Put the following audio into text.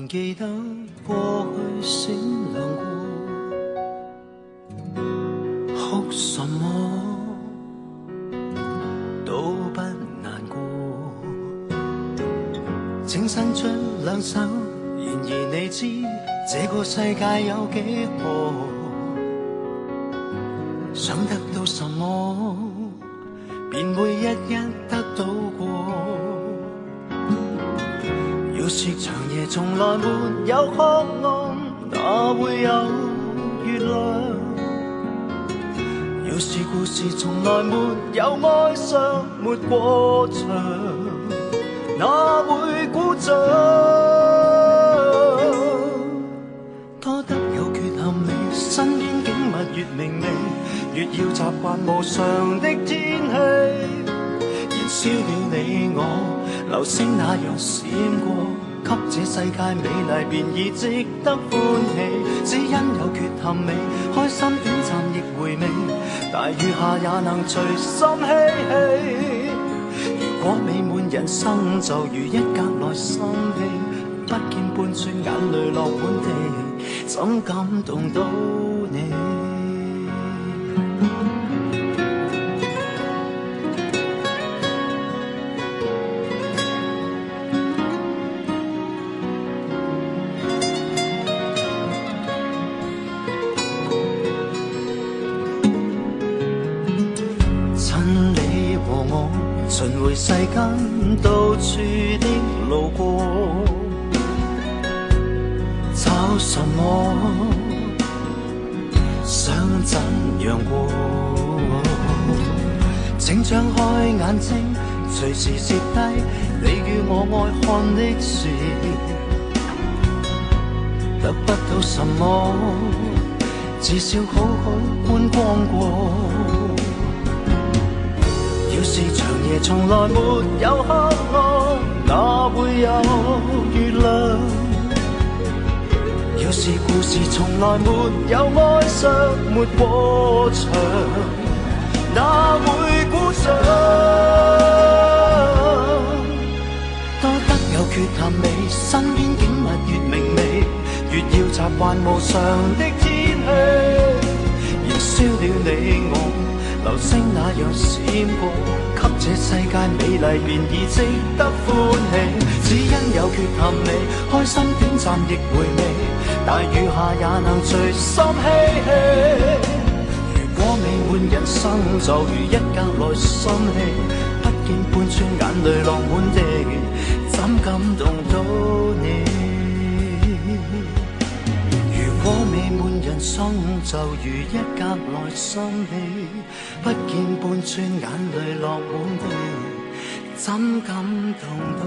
仍記得過去閃亮過，哭什麼都不難過，請伸出兩手，然而你知這個世界有幾何，想得到什麼便會一一得到過，要是長夜從來沒有黑暗，哪會有月亮？要是故事從來沒有哀傷，沒過場，哪會鼓掌？多得有缺陷美，身邊景物越明媚，越要習慣無常的天氣，燃燒了你我，流星那樣閃過，給這世界美麗便已值得歡喜。只因有缺陷美，開心短暫亦回味，大雨下也能隨心嬉戲。如果美滿人生就如一格來心氣，不見半寸眼淚落滿地，怎感動到你？巡迴世間到處的路過，找什麼想怎樣過？請張開眼睛，隨時攝低你與我愛看的事，得不到什麼，至少好好觀光過。要是長夜從來沒有黑暗，哪會有月亮？要是故事從來沒有哀傷，沒過場，哪會鼓掌？多得有缺陷美，身邊景物越明媚，越要習慣無常的天氣，燃燒了你我，流星那樣閃過，給這世界美麗便已值得歡喜。只因有缺陷美，開心短暫亦回味，大雨下也能隨心嬉戲。如果美滿人生就如一格來心氣，不見半寸眼淚落滿地，怎感動到你？如果美滿人生就如一格來心氣，不見半寸眼淚落滿地，怎感動到？